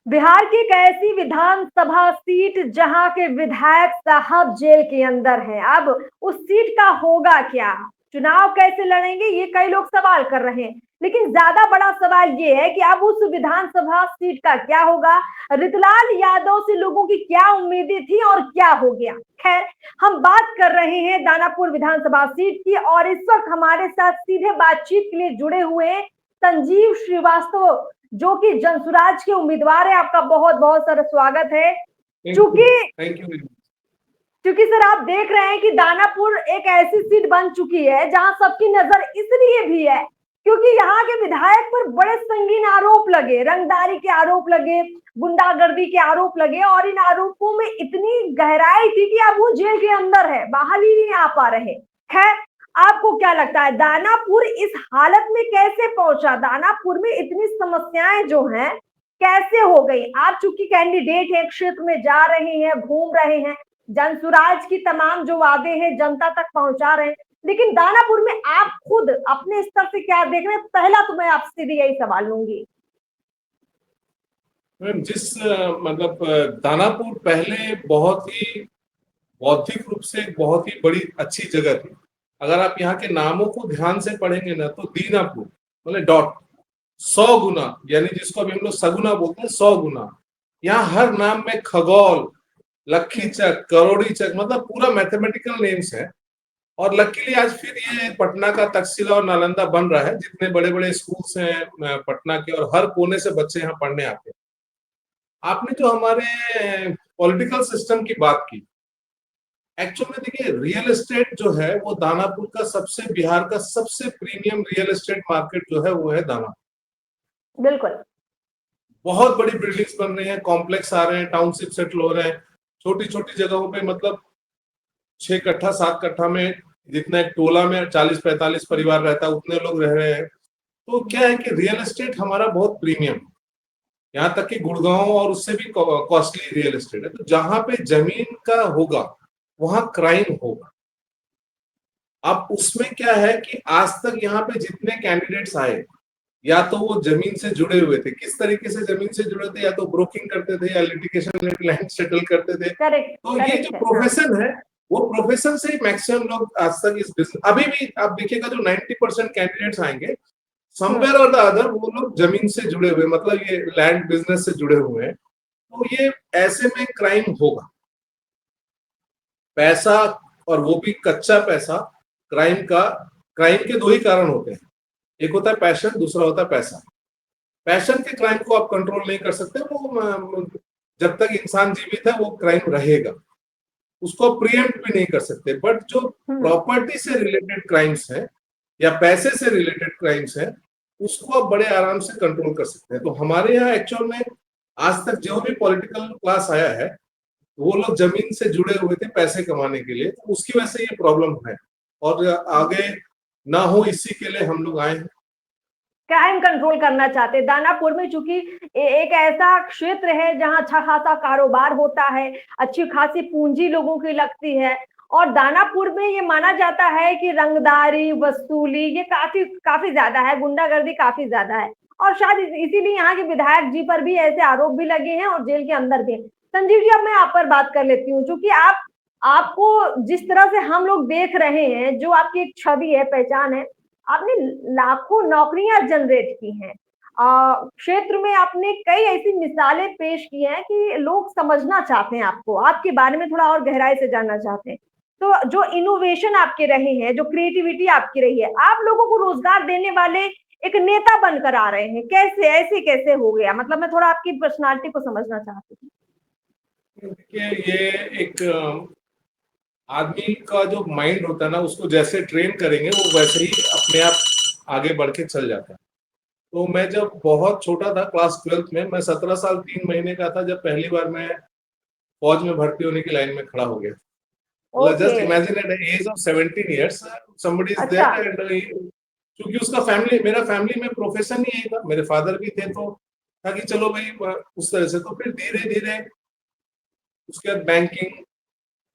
बिहार की एक ऐसी विधानसभा सीट जहां के विधायक साहब जेल के अंदर हैं। अब उस सीट का होगा क्या, चुनाव कैसे लड़ेंगे, ये कई लोग सवाल कर रहे हैं। लेकिन ज्यादा बड़ा सवाल ये है कि अब उस विधानसभा सीट का क्या होगा। रितुलाल यादव से लोगों की क्या उम्मीदें थी और क्या हो गया। खैर, हम बात कर रहे हैं दानापुर विधानसभा सीट की, और इस वक्त हमारे साथ सीधे बातचीत के लिए जुड़े हुए हैं संजीव श्रीवास्तव, जो कि जनसुराज के उम्मीदवार है। आपका बहुत बहुत सारा स्वागत है। Thank you. चूंकि थैंक यू। क्योंकि सर, आप देख रहे हैं कि दानापुर एक ऐसी सीट बन चुकी है जहां सबकी नजर इसलिए भी है क्योंकि यहाँ के विधायक पर बड़े संगीन आरोप लगे, रंगदारी के आरोप लगे, गुंडागर्दी के आरोप लगे, और इन आरोपों में इतनी गहराई थी कि अब वो जेल के अंदर है, बाहर ही नहीं आ पा रहे। खैर, आपको क्या लगता है दानापुर इस हालत में कैसे पहुंचा? दानापुर में इतनी समस्याएं जो हैं कैसे हो गई? आप चूंकि कैंडिडेट हैं, क्षेत्र में जा रहे हैं, घूम रहे हैं, जनसुराज की तमाम जो वादे हैं जनता तक पहुंचा रहे हैं, लेकिन दानापुर में आप खुद अपने स्तर से क्या देख रहे हैं? पहला तो मैं आपसे भी यही सवाल लूंगी। मैम, दानापुर पहले बहुत ही बौद्धिक रूप से एक बहुत ही बड़ी अच्छी जगह थी। अगर आप यहाँ के नामों को ध्यान से पढ़ेंगे ना तो दीनापुर मतलब डॉट 100 गुना, यानी जिसको अभी हम लोग सगुना बोलते हैं, 100 गुना। यहाँ हर नाम में खगोल, लक्खी चक, करोड़ी चक, मतलब पूरा मैथमेटिकल नेम्स है। और लकीली आज फिर ये पटना का तक्षशिला और नालंदा बन रहा है, जितने बड़े बड़े स्कूल्स हैं पटना के, और हर कोने से बच्चे यहाँ पढ़ने आते हैं। आपने जो हमारे पॉलिटिकल सिस्टम की बात की, एक्चुअल में देखिए, रियल एस्टेट जो है वो दानापुर का सबसे, बिहार का सबसे प्रीमियम रियल एस्टेट मार्केट जो है वो है दानापुर। बिल्कुल। बहुत बड़ी बिल्डिंग्स बन रही हैं, कॉम्प्लेक्स आ रहे हैं, टाउनशिप सेटल हो रहे हैं। छोटी छोटी जगहों पे मतलब 6 कट्ठा 7 कट्ठा में, जितना एक टोला में 40-45 परिवार रहता है उतने लोग रह रहे हैं। तो क्या है कि रियल एस्टेट हमारा बहुत प्रीमियम है, यहाँ तक कि गुड़गांव और उससे भी कॉस्टली रियल एस्टेट है। तो जहां पे जमीन का होगा वहां क्राइम होगा। अब उसमें क्या है कि आज तक यहाँ पे जितने कैंडिडेट्स आए, या तो वो जमीन से जुड़े हुए थे, किस तरीके से जमीन से जुड़े थे, या तो ब्रोकिंग करते थे या लिटिगेशन लैंड सेटल करते थे। करेक्ट, तो ये जो करेक्ट है, हाँ। प्रोफेशन है, वो प्रोफेशन से ही मैक्सिमम लोग आज तक इस बिजनेस, अभी भी आप देखिएगा जो 90% कैंडिडेट्स आएंगे, समवेयर और द अदर वो लोग जमीन से जुड़े हुए, मतलब ये लैंड बिजनेस से जुड़े हुए हैं। तो ये ऐसे में क्राइम होगा। पैसा, और वो भी कच्चा पैसा। क्राइम के दो ही कारण होते हैं, एक होता है पैशन, दूसरा होता है पैसा। पैशन के क्राइम को आप कंट्रोल नहीं कर सकते, वो जब तक इंसान जीवित है वो क्राइम रहेगा, उसको प्रिएम्प्ट भी नहीं कर सकते। बट जो प्रॉपर्टी से रिलेटेड क्राइम्स है या पैसे से रिलेटेड क्राइम्स है, उसको आप बड़े आराम से कंट्रोल कर सकते हैं। तो हमारे यहाँ एक्चुअल में आज तक जो भी पॉलिटिकल क्लास आया है, वो लोग जमीन से जुड़े हुए थे पैसे कमाने के लिए, तो उसकी वजह से ये प्रॉब्लम है। और आगे ना हो इसी के लिए हम लोग आए हैं। क्राइम कंट्रोल करना चाहते हैं दानापुर में, चूंकि एक ऐसा क्षेत्र है जहां अच्छा खासा कारोबार होता है, अच्छी खासी पूंजी लोगों की लगती है, और दानापुर में ये माना जाता है कि रंगदारी, वसूली ये काफी काफी ज्यादा है, गुंडागर्दी काफी ज्यादा है, और शायद इसीलिए यहाँ के विधायक जी पर भी ऐसे आरोप भी लगे हैं और जेल के अंदर भी हैं। संजीव जी, अब मैं आप पर बात कर लेती हूँ, चूंकि आपको जिस तरह से हम लोग देख रहे हैं, जो आपकी एक छवि है, पहचान है, आपने लाखों नौकरियां जनरेट की हैं। क्षेत्र में आपने कई ऐसी मिसालें पेश की हैं कि लोग समझना चाहते हैं आपको, आपके बारे में थोड़ा और गहराई से जानना चाहते हैं। तो जो इनोवेशन आपके रहे हैं, जो क्रिएटिविटी आपकी रही है, आप लोगों को रोजगार देने वाले एक नेता बनकर आ रहे हैं, कैसे ऐसे कैसे हो गया? मतलब मैं थोड़ा आपकी पर्सनालिटी को समझना चाहती हूँ। देखिए, ये एक आदमी का जो माइंड होता है ना, उसको जैसे ट्रेन करेंगे वो वैसे ही अपने आप आगे बढ़ के चल जाता है। तो मैं जब बहुत छोटा था, क्लास 12th में, मैं 17 साल 3 महीने का था, जब पहली बार मैं फौज में भर्ती होने की लाइन में खड़ा हो गया। मतलब okay. Just imagine at age of 17 years somebody is अच्छा। there and क्योंकि उसका फैमिली, मेरा फैमिली में प्रोफेशन ही यही था, मेरे फादर भी थे, तो था कि चलो भाई उस तरह से। तो फिर धीरे धीरे उसके बाद बैंकिंग,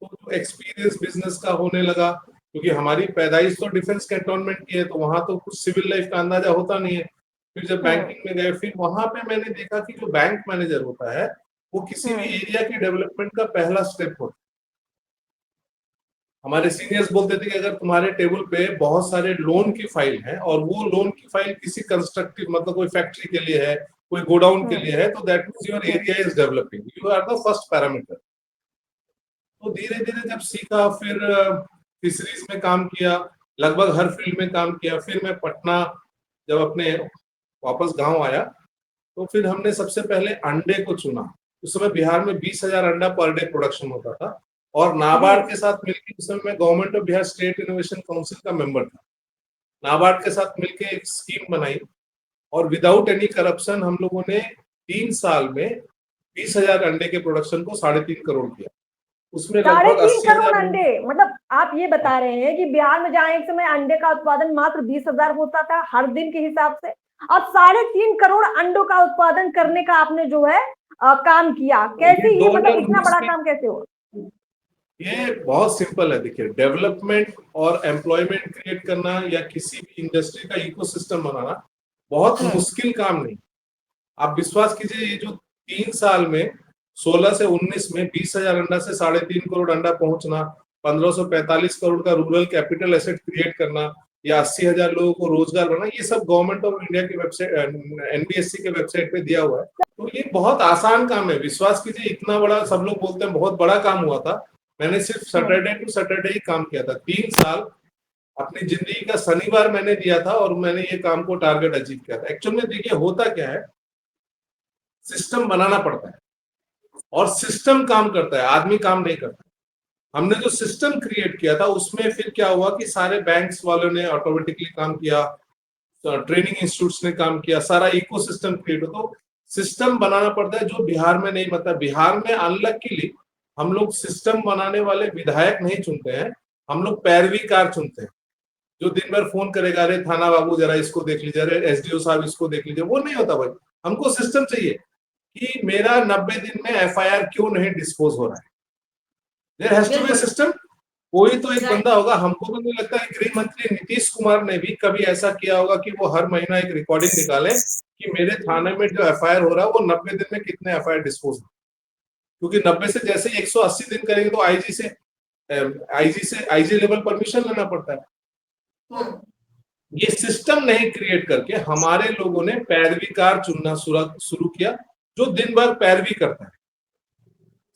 तो एक्सपीरियंस बिजनेस का होने लगा, क्योंकि हमारी पैदाइश तो डिफेंस कैंटोनमेंट की है, तो वहां तो कुछ सिविल लाइफ का अंदाजा होता नहीं है। फिर जब बैंकिंग में गए, फिर वहां पे मैंने देखा कि जो बैंक मैनेजर होता है वो किसी भी एरिया के डेवलपमेंट का पहला स्टेप होता है। हमारे सीनियर्स बोलते थे कि अगर तुम्हारे टेबल पे बहुत सारे लोन की फाइल है और वो लोन की फाइल किसी कंस्ट्रक्टिव, मतलब कोई फैक्ट्री के लिए है, कोई गोडाउन के लिए है, तो that means your area is developing, you are the first parameter. तो धीरे धीरे जब सीखा, फिर फिशरीज में काम किया, लगभग हर फील्ड में काम किया। फिर मैं पटना जब अपने वापस गांव आया तो फिर हमने सबसे पहले अंडे को चुना। उस समय बिहार में 20,000 अंडा पर डे प्रोडक्शन होता था और नाबार्ड के साथ मिलकर, उस समय मैं government of Bihar state innovation council का मेंबर था, नाबार्ड के साथ मिलकर एक स्कीम बनाई और विदाउट एनी करप्शन हम लोगों ने 3 साल में 20,000 अंडे के प्रोडक्शन को 3.5 करोड़ किया। उसमें लगभग 3.5 करोड़ 80,000 अंडे, मतलब आप ये बता रहे हैं कि बिहार में जहां एक समय अंडे का उत्पादन मात्र 20,000 होता था हर दिन के हिसाब से, अब 3.5 करोड़ अंडों का उत्पादन करने का आपने जो है काम किया। कैसे ये, मतलब इतना बड़ा काम कैसे हुआ? ये बहुत सिंपल है। देखिए, डेवलपमेंट और एम्प्लॉयमेंट क्रिएट करना या किसी भी इंडस्ट्री का इकोसिस्टम बनाना बहुत मुश्किल काम नहीं। आप विश्वास कीजिए, ये जो 3 साल में 16 से 19 में 20,000 अंडा से 3.5 करोड़ अंडा पहुंचना, 1545 करोड़ का रूरल कैपिटल एसेट क्रिएट करना या 80,000 लोगों को रोजगार बनाना, ये सब गवर्नमेंट ऑफ इंडिया की वेबसाइट, एनबीएससी के वेबसाइट पे दिया हुआ है। तो ये बहुत आसान काम है। विश्वास कीजिए, इतना बड़ा, सब लोग बोलते हैं बहुत बड़ा काम हुआ था, मैंने सिर्फ सैटरडे टू सैटरडे ही काम किया था। 3 साल अपनी जिंदगी का शनिवार मैंने दिया था और मैंने ये काम को टारगेट अचीव किया था। एक्चुअल में देखिए होता क्या है, सिस्टम बनाना पड़ता है और सिस्टम काम करता है, आदमी काम नहीं करता। हमने जो सिस्टम क्रिएट किया था उसमें फिर क्या हुआ कि सारे बैंक्स वालों ने ऑटोमेटिकली काम किया, ट्रेनिंग इंस्टीट्यूट्स ने काम किया, सारा इकोसिस्टम क्रिएट हो। तो सिस्टम बनाना पड़ता है, जो बिहार में नहीं बनता। बिहार में अनलकीली हम लोग सिस्टम बनाने वाले विधायक नहीं चुनते हैं, हम लोग पैरवीकार चुनते हैं, जो दिन भर फोन करेगा, अरे थाना बाबू जरा इसको देख लीजिए, अरे एसडीओ साहब इसको देख लीजिए। वो नहीं होता भाई, हमको सिस्टम चाहिए कि मेरा 90 दिन में एफआईआर क्यों नहीं डिस्पोज हो रहा है। There has to be system. कोई तो एक बंदा होगा। हमको तो नहीं लगता कि गृह मंत्री नीतीश कुमार ने भी कभी ऐसा किया होगा कि वो हर महीना एक रिकॉर्डिंग निकाले कि मेरे थाने में जो एफआईआर हो रहा है वो 90 दिन में कितने एफआईआर डिस्पोज हो। क्योंकि 90 से जैसे 180 दिन करेंगे तो आईजी से आईजी लेवल परमिशन लेना पड़ता है। ये सिस्टम नहीं क्रिएट करके हमारे लोगों ने पैरवीकार चुनना शुरू किया, जो दिन भर पैरवी करता है,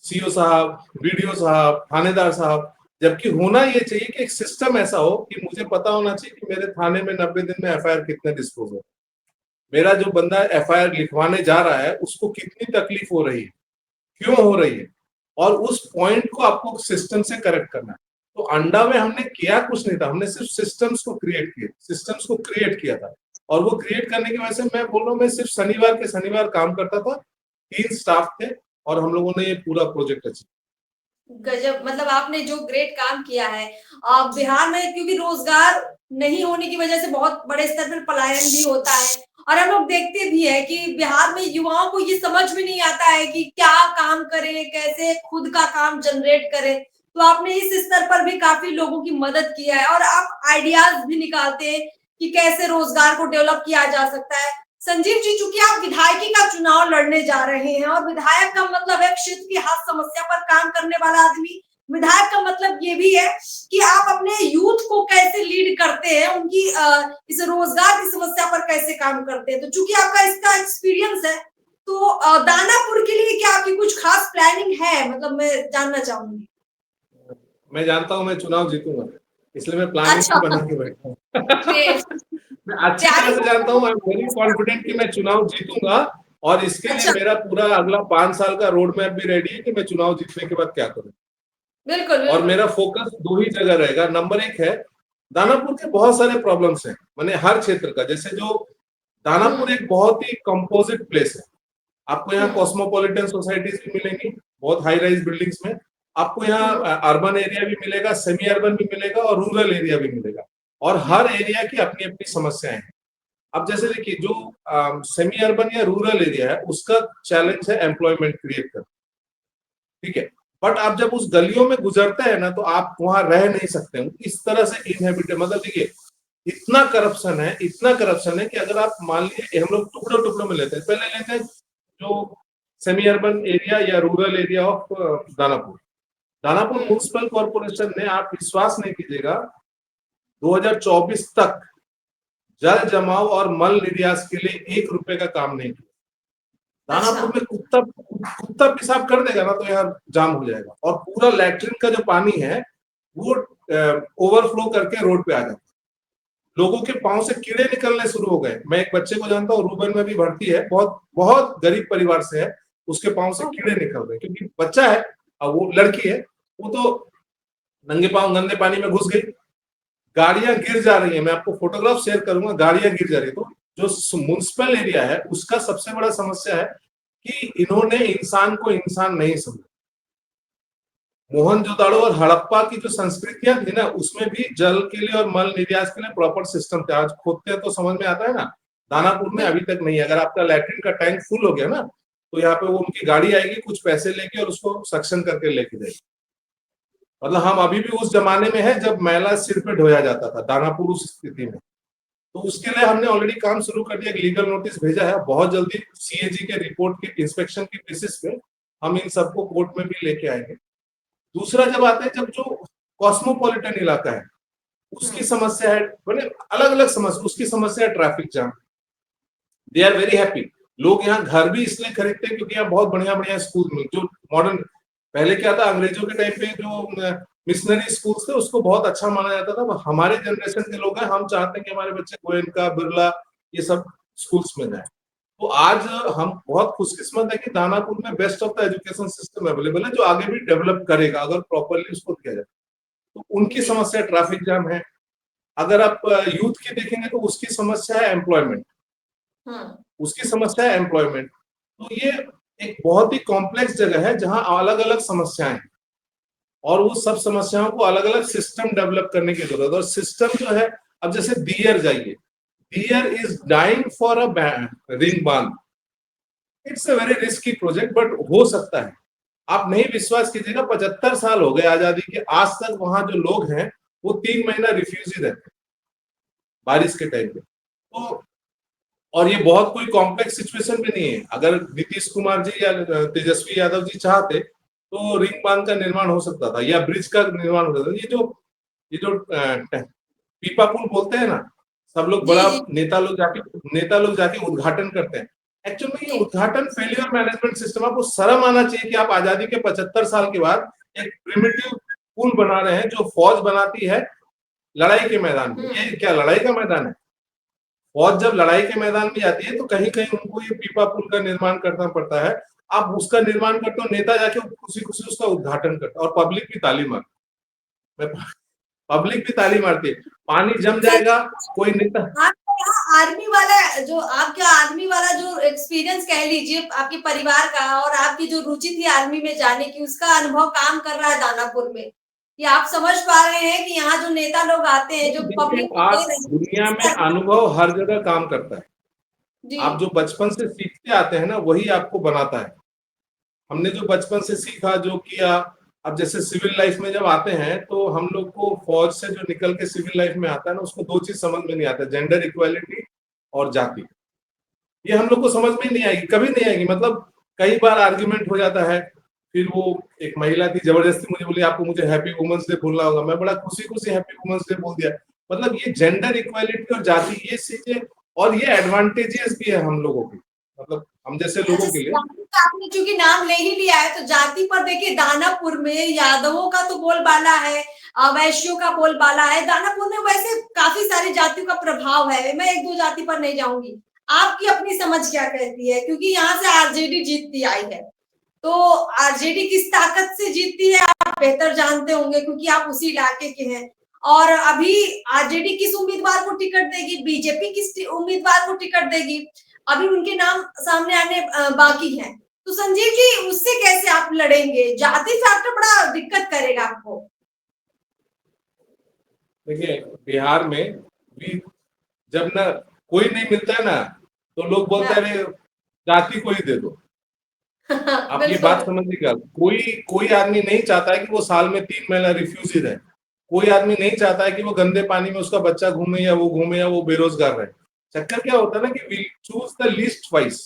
सीओ साहब, वीडियो साहब, थानेदार साहब। जबकि होना ये चाहिए कि एक सिस्टम ऐसा हो कि मुझे पता होना चाहिए कि मेरे थाने में 90 दिन में एफआईआर कितने डिस्पोज हो, मेरा जो बंदा एफआईआर लिखवाने जा रहा है उसको कितनी तकलीफ हो रही है, क्यों हो रही है, और उस पॉइंट को आपको सिस्टम से करेक्ट करना है। तो अंडा में हमने किया कुछ नहीं था, हमने सिर्फ सिस्टम्स को क्रिएट किया था। और वो क्रिएट करने की वजह से मैं बोल रहा हूँ, मैं सिर्फ शनिवार के शनिवार काम करता था, 3 स्टाफ थे और हम लोगों ने ये पूरा प्रोजेक्ट अचीव। गजब, मतलब आपने जो ग्रेट काम किया है। बिहार में क्योंकि रोजगार नहीं होने की वजह से बहुत बड़े स्तर पर पलायन भी होता है और हम लोग देखते भी है कि बिहार में युवाओं को ये समझ में नहीं आता है कि क्या काम करें, कैसे खुद का काम जनरेट करें। तो आपने इस स्तर पर भी काफी लोगों की मदद किया है और आप आइडियाज भी निकालते हैं कि कैसे रोजगार को डेवलप किया जा सकता है। संजीव जी, चूंकि आप विधायकी का चुनाव लड़ने जा रहे हैं और विधायक का मतलब है क्षेत्र की हर समस्या पर काम करने वाला आदमी। विधायक का मतलब ये भी है कि आप अपने यूथ को कैसे लीड करते हैं, उनकी इस रोजगार की समस्या पर कैसे काम करते हैं। तो चूंकि आपका इसका एक्सपीरियंस है, तो दानापुर के लिए क्या आपकी कुछ खास प्लानिंग है, मतलब मैं जानना चाहूंगी। मैं जानता हूँ मैं चुनाव जीतूंगा, इसलिए मैं प्लानिंग बना के बैठा हूँ। मैं अच्छी तरह से जानता हूँ, आई एम वेरी कॉन्फिडेंट कि मैं चुनाव जीतूंगा और इसके लिए मेरा पूरा अगला 5 साल का रोड मैप भी रेडी है कि मैं चुनाव जीतने के बाद क्या करूँ। बिल्कुल। और मेरा फोकस 2 ही जगह रहेगा। नंबर 1 है, दानापुर के बहुत सारे प्रॉब्लम्स हैं, मैंने हर क्षेत्र का, जैसे जो दानापुर एक बहुत ही कंपोजिट प्लेस है। आपको यहाँ कॉस्मोपॉलिटन सोसाइटीज भी मिलेंगी, बहुत हाई राइज बिल्डिंग्स में। आपको यहाँ अर्बन एरिया भी मिलेगा, सेमी अर्बन भी मिलेगा और रूरल एरिया भी मिलेगा, और हर एरिया की अपनी अपनी समस्याएं हैं। अब जैसे देखिए, जो सेमी अर्बन या रूरल एरिया है उसका चैलेंज है एम्प्लॉयमेंट क्रिएट करना, ठीक है। बट आप जब उस गलियों में गुजरते हैं ना तो आप वहां रह नहीं सकते, इस तरह से इनहेबिटेड, मतलब देखिए इतना करप्शन है कि अगर आप मान लीजिए हम लोग टुकड़ों टुकड़ों में लेते हैं, पहले लेते हैं जो सेमी अर्बन एरिया या rural area of Danapur municipal corporation ने, आप विश्वास नहीं कीजिएगा, 2024 तक जल जमाव और मल निर्यास के लिए 1 रुपए का काम नहीं किया। दानापुर में कुत्ता पेशाब कर देगा ना तो यार जाम हो जाएगा, और पूरा लैट्रिन का जो पानी है वो ओवरफ्लो करके रोड पे आ जाता है। लोगों के पांव से कीड़े निकलने शुरू हो गए। मैं एक बच्चे को जानता हूँ, रूबन में भी भर्ती है, बहुत बहुत गरीब परिवार से है, उसके पांव से कीड़े निकल रहे क्योंकि बच्चा है और वो लड़की है, वो तो नंगे पांव गंदे पानी में घुस गई, गाड़ियां गिर जा रही है। मैं आपको फोटोग्राफ शेयर करूंगा, गाड़ियां गिर जा रही है। तो जो म्युनिसिपल एरिया है उसका सबसे बड़ा समस्या है कि इन्होंने इंसान को इंसान नहीं समझा। मोहनजोदाड़ो और हड़प्पा की जो संस्कृतियां थी ना, उसमें भी जल के लिए और मल निर्यास के लिए प्रॉपर सिस्टम थे। आज खोदते हैं तो समझ में आता है ना, दानापुर में अभी तक नहीं है। अगर आपका लैट्रिन का टैंक फुल हो गया ना तो यहाँ पे वो उनकी गाड़ी आएगी, कुछ पैसे लेके, और उसको सक्शन करके लेके जाएगी। मतलब हम अभी भी उस जमाने में है जब मैला सिर पे ढोया जाता था दानापुर उस स्थिति में। तो उसके लिए हमने ऑलरेडी काम शुरू कर दिया, लीगल नोटिस भेजा है। बहुत जल्दी सीएजी के रिपोर्ट के इंस्पेक्शन की बेसिस पे हम इन सबको कोर्ट में भी लेके आएंगे। दूसरा जब आते हैं, जब जो कॉस्मोपॉलिटन इलाका है उसकी समस्या है, मैंने अलग अलग समस्या, उसकी समस्या है traffic jam. They are very happy. लोग यहाँ घर भी इसलिए खरीदते हैं क्योंकि यहाँ बहुत बढ़िया बढ़िया स्कूल में जो मॉडर्न, पहले क्या था अंग्रेजों के टाइम पे जो मिशनरी स्कूल्स थे उसको बहुत अच्छा माना जाता था। हमारे जनरेशन के लोग हैं, हम चाहते हैं कि हमारे बच्चे गोयनका, बिरला, ये सब स्कूल्स में जाए। तो आज हम बहुत खुशकिस्मत है कि दानापुर में best of the education system available है, जो आगे भी डेवलप करेगा अगर प्रॉपरली उसको किया जाए। तो उनकी समस्या ट्रैफिक जाम है। अगर आप यूथ की देखेंगे तो उसकी समस्या है एम्प्लॉयमेंट, उसकी समस्या है एम्प्लॉयमेंट। तो ये एक बहुत ही कॉम्प्लेक्स जगह है जहां अलग अलग समस्याएं हैं, और वो सब समस्याओं को अलग अलग सिस्टम डेवलप करने की जरूरत है। और सिस्टम जो है, अब जैसे दियर जाइए, there is dying for a ring बांध। It's a very risky project, but हो सकता है। आप नहीं विश्वास कीजिएगा, 75 साल हो गए आजादी के, आज तक वहां जो लोग हैं वो 3 महीना रिफ्यूजी रहते हैं बारिश के टाइम पे। तो और ये बहुत कोई कॉम्प्लेक्स सिचुएशन भी नहीं है। अगर नीतीश कुमार जी या तेजस्वी यादव जी चाहते तो रिंग बांध का निर्माण हो सकता था, या ब्रिज का निर्माण हो सकता था। ये जो पीपा पुल बोलते हैं ना, सब लोग बड़ा नेता लोग जाके उद्घाटन करते हैं। एक्चुअली ये उद्घाटन फेलियर मैनेजमेंट सिस्टम। आपको शर्म आना चाहिए कि आप आजादी के 75 साल के बाद एक प्रिमिटिव पुल बना रहे हैं जो फौज बनाती है लड़ाई के मैदान में। ये क्या लड़ाई का मैदान है? फौज जब लड़ाई के मैदान में जाती है तो कहीं कहीं उनको ये पीपा पुल का निर्माण करना पड़ता है। आप उसका निर्माण करते हो, नेता जाके खुशी खुशी उसका उद्घाटन करता है, और पब्लिक भी ताली मारती है। पब्लिक भी ताली मारती है। पानी जम जाएगा, कोई नेता आर्मी वाला जो आपका आर्मी वाला जो एक्सपीरियंस कह लीजिए आपके परिवार का, और आपकी जो रुचि थी आर्मी में जाने की, उसका अनुभव काम कर रहा है दानापुर में, कि आप समझ पा रहे हैं कि यहाँ जो नेता लोग आते हैं, जो पब्लिक दुनिया में अनुभव हर जगह काम करता है। आप जो बचपन से सीखते आते हैं ना, वही आपको बनाता है। हमने जो बचपन से सीखा, जो किया, अब जैसे सिविल लाइफ में जब आते हैं तो हम लोग को फौज से जो निकल के सिविल लाइफ में आता है ना, उसको 2 चीज समझ में नहीं आता, जेंडर इक्वालिटी और जाति। ये हम लोग को समझ में नहीं आएगी, कभी नहीं आएगी। मतलब कई बार आर्ग्यूमेंट हो जाता है। फिर वो एक महिला थी, जबरदस्ती मुझे बोली आपको मुझे हैप्पी वुमेन्स डे बोलना होगा। मैं बड़ा खुशी खुशी हैप्पी वुमेन्स डे बोल दिया। मतलब ये जेंडर इक्वालिटी और जाति, ये चीजें, और ये एडवांटेजेस भी है हम लोगों की, मतलब हम जैसे लोगों के लिए। आपने चूंकि नाम ले ही लिया है तो जाति पर देखिए, दानापुर में यादवों का तो बोलबाला है, वैश्यों का बोलबाला है। दानापुर में वैसे काफी सारी जातियों का प्रभाव है। मैं 1-2 जाति पर नहीं जाऊंगी, आपकी अपनी समझ क्या कहती है? क्योंकि यहाँ से आरजेडी जीतती आई है, तो आरजेडी किस ताकत से जीतती है आप बेहतर जानते होंगे, क्योंकि आप उसी इलाके के हैं। और अभी आरजेडी किस उम्मीदवार को टिकट देगी, बीजेपी किस उम्मीदवार को टिकट देगी, अभी उनके नाम सामने आने बाकी हैं। तो संजीव जी, उससे कैसे आप लड़ेंगे? जाति फैक्टर बड़ा दिक्कत करेगा आपको। देखिए, बिहार में भी जब ना कोई नहीं मिलता है ना, तो लोग बोलते हैं जाति को ही दे दो। आप ये बात समझिएगा, कोई आदमी नहीं चाहता है कि वो साल में 3 महीना रिफ्यूजी रहे। कोई आदमी नहीं चाहता है कि वो गंदे पानी में उसका बच्चा घूमे या वो बेरोजगार रहे। चक्कर क्या होता है ना कि we choose the least vice,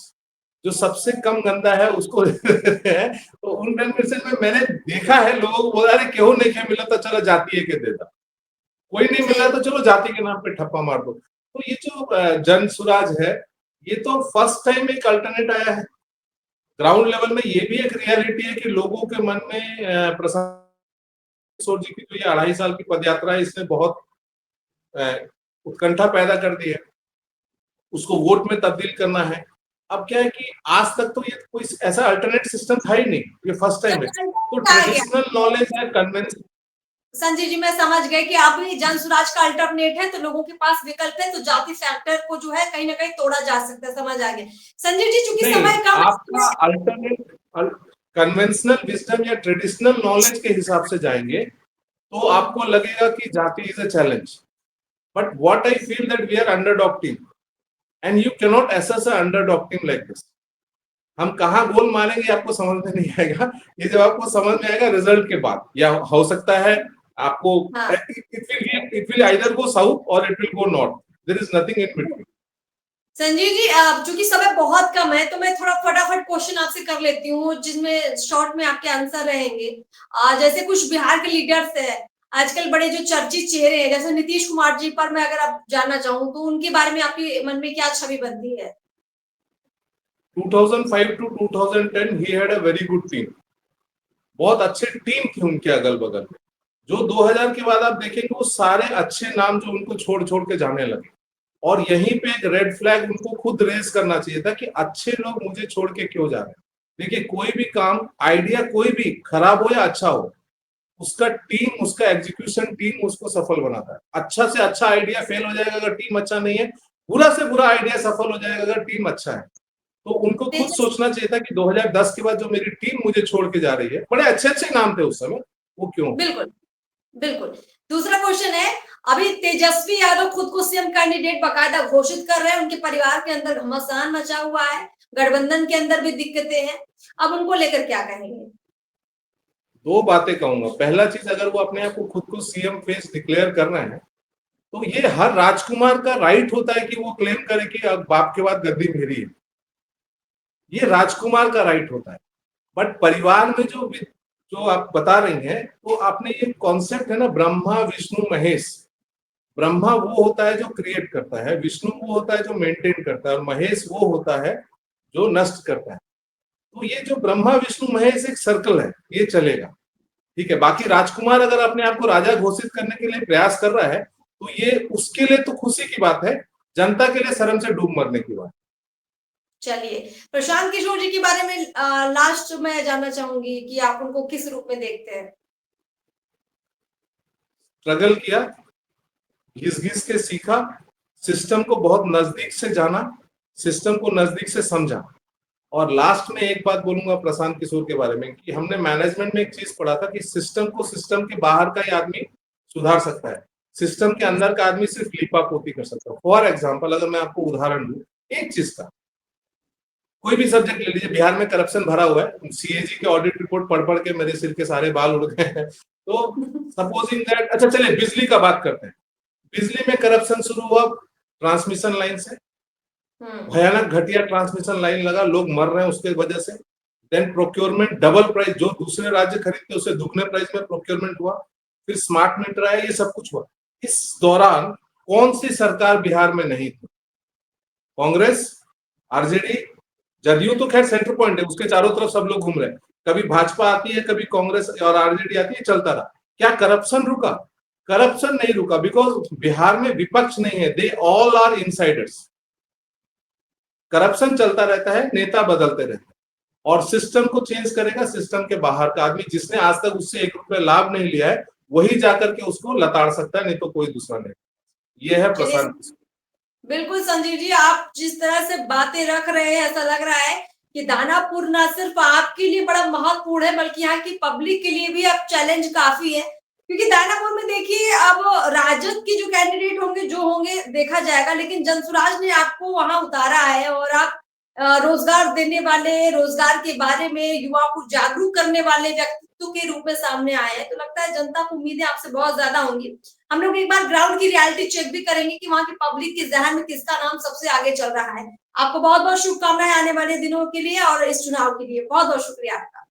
जो सबसे कम गंदा है उसको है। तो उन कन्वर्सेशन में मैंने देखा है लोगों को बोला, अरे क्यों नहीं क्या मिला तो चलो जाति के देता, कोई नहीं मिला तो चलो जाति के नाम पे ठप्पा मार दो। तो ये जो जन सुराज है, ये तो फर्स्ट टाइम एक अल्टरनेट आया है। ग्राउंड लेवल में ये भी एक रियलिटी है कि लोगों के मन में प्रशांत किशोर जी की जो ये 2.5 साल की पदयात्रा है, इसने बहुत उत्कंठा पैदा कर दी है, उसको वोट में तब्दील करना है। अब क्या है कि आज तक तो ये कोई ऐसा अल्टरनेट सिस्टम था ही नहीं, ये फर्स्ट टाइम है। तो ट्रेडिशनल नॉलेज है, कन्वेंशन। संजय जी मैं समझ गए कि आप भी जन सुराज का अल्टरनेट है, तो लोगों के पास विकल्प है, तो जाति फैक्टर को जो है कहीं ना कहीं तोड़ा जा सकता है। समझ आ गया संजय जी, चूंकि समय कम, आपका अल्टरनेट कन्वेंशनल विजडम या ट्रेडिशनल नॉलेज के हिसाब से जाएंगे तो आपको लगेगा कि जाति is a challenge, but what I feel that we are under doctoring and you can not assess a under doctoring like this. हम कहाँ गोल मारेंगे आपको समझ में नहीं आएगा, ये जब आपको समझ में आएगा रिजल्ट के बाद, या हो सकता है आपको it will either go south और it will go north, there is nothing in between. Sanjeev ji चूंकि समय बहुत कम है तो मैं थोड़ा फटाफट क्वेश्चन आपसे कर लेती हूँ, जिसमें शॉर्ट में आपके आंसर रहेंगे। जैसे कुछ बिहार के लीडर्स है आजकल बड़े जो चर्चित चेहरे हैं, जैसे नीतीश कुमार जी पर मैं अगर आप जानना चाहूँ तो उनके बारे में आपके मन में क्या छवि बनती है? 2005 to 2010 he had a very good team, बहुत अच्छे टीम थे उनके अगल बगल में। जो 2000 के बाद आप देखेंगे वो सारे अच्छे नाम जो उनको छोड़ छोड़ के जाने लगे, और यहीं पे एक रेड फ्लैग उनको खुद रेस करना चाहिए था कि अच्छे लोग मुझे छोड़ के क्यों जा रहे हैं। देखिए कोई भी काम, आइडिया कोई भी खराब हो या अच्छा हो, उसका टीम, उसका एग्जीक्यूशन टीम उसको सफल बनाता है। अच्छा से अच्छा आइडिया फेल हो जाएगा अगर टीम अच्छा नहीं है, बुरा से बुरा आइडिया सफल हो जाएगा अगर टीम अच्छा है। तो उनको खुद सोचना चाहिए था कि 2010 के बाद जो मेरी टीम मुझे छोड़ के जा रही है, बड़े अच्छे अच्छे नाम थे उस समय, वो क्यों? बिल्कुल बिल्कुल। दूसरा क्वेश्चन है, अभी तेजस्वी यादव खुद को सीएम कैंडिडेट बकायदा घोषित कर रहे हैं, उनके परिवार के अंदर घमासान मचा हुआ है, गठबंधन के अंदर भी दिक्कतें हैं, अब उनको लेकर क्या कहेंगे? दो बातें कहूंगा। पहला चीज, अगर वो अपने आप को खुद को सीएम फेस डिक्लेयर कर रहे हैं तो ये हर राजकुमार का राइट होता है कि वो क्लेम करे कि अब बाप के बाद गद्दी मेरी है, ये राजकुमार का राइट होता है। बट परिवार में जो आप बता रही हैं, तो आपने ये कॉन्सेप्ट है ना, ब्रह्मा विष्णु महेश। ब्रह्मा वो होता है जो क्रिएट करता है, विष्णु वो होता है जो मेंटेन करता है, और महेश वो होता है जो नष्ट करता है। तो ये जो ब्रह्मा विष्णु महेश एक सर्कल है, ये चलेगा, ठीक है। बाकी राजकुमार अगर अपने आप को राजा घोषित करने के लिए प्रयास कर रहा है तो ये उसके लिए तो खुशी की बात है, जनता के लिए शर्म से डूब मरने की बात। चलिए, प्रशांत किशोर जी के बारे में लास्ट में जानना चाहूंगी कि आप उनको किस रूप में देखते हैं? स्ट्रगल किया, घिस घिस के सीखा, सिस्टम को बहुत नजदीक से जाना, सिस्टम को नजदीक से समझा। और लास्ट में एक बात बोलूंगा प्रशांत किशोर के बारे में, कि हमने मैनेजमेंट में एक चीज पढ़ा था कि सिस्टम को सिस्टम के बाहर का ही आदमी सुधार सकता है, सिस्टम के अंदर का आदमी सिर्फ लीपापोती कर सकता है। फॉर एग्जाम्पल, अगर मैं आपको उदाहरण दूं एक चीज का, कोई भी सब्जेक्ट ले लीजिए, बिहार में करप्शन भरा हुआ है, सीएजी के ऑडिट रिपोर्ट पढ़ पढ़ के मेरे सिर के सारे बाल उड़ गए हैं। तो सपोजिंग दैट, अच्छा चलिए बिजली का बात करते हैं। बिजली में करप्शन शुरू हुआ ट्रांसमिशन लाइन से, भयानक घटिया ट्रांसमिशन लाइन लगा, लोग मर रहे हैं उसके वजह से। देन प्रोक्योरमेंट, डबल प्राइस, जो दूसरे राज्य खरीदते उससे दुगने प्राइस में प्रोक्योरमेंट हुआ। फिर स्मार्ट मीटर आया, ये सब कुछ हुआ। इस दौरान कौन सी सरकार बिहार में नहीं थी? कांग्रेस, आरजेडी, जदयू तो खैर सेंटर पॉइंट है, उसके चारों तरफ सब लोग घूम रहे हैं। कभी भाजपा आती है, कभी कांग्रेस और आरजेडी आती है, चलता रहा। क्या करप्शन रुका? करप्शन नहीं रुका, बिकॉज बिहार में विपक्ष नहीं है, they all are insiders. Corruption चलता रहता है, नेता बदलते रहते हैं, और सिस्टम को चेंज करेगा सिस्टम के बाहर का आदमी, जिसने आज तक उससे 1 रुपया लाभ नहीं लिया है, वही जाकर के उसको लताड़ सकता है, नहीं तो कोई दूसरा नहीं। ये है प्रशांत। बिल्कुल संजीव जी, आप जिस तरह से बातें रख रहे हैं, ऐसा लग रहा है कि दानापुर न सिर्फ आपके लिए बड़ा महत्वपूर्ण है, बल्कि यहाँ की पब्लिक के लिए भी अब चैलेंज काफी है। क्योंकि दानापुर में देखिए, अब राजद के जो कैंडिडेट होंगे, जो होंगे देखा जाएगा, लेकिन जनसुराज ने आपको वहां उतारा है और आप रोजगार देने वाले, रोजगार के बारे में युवाओं को जागरूक करने वाले व्यक्तित्व के रूप में सामने आए हैं। तो लगता है जनता को उम्मीदें आपसे बहुत ज्यादा होंगी। हम लोग एक बार ग्राउंड की रियलिटी चेक भी करेंगे कि वहां की पब्लिक के जहन में किसका नाम सबसे आगे चल रहा है। आपको बहुत बहुत शुभकामनाएं आने वाले दिनों के लिए और इस चुनाव के लिए। बहुत बहुत शुक्रिया आपका।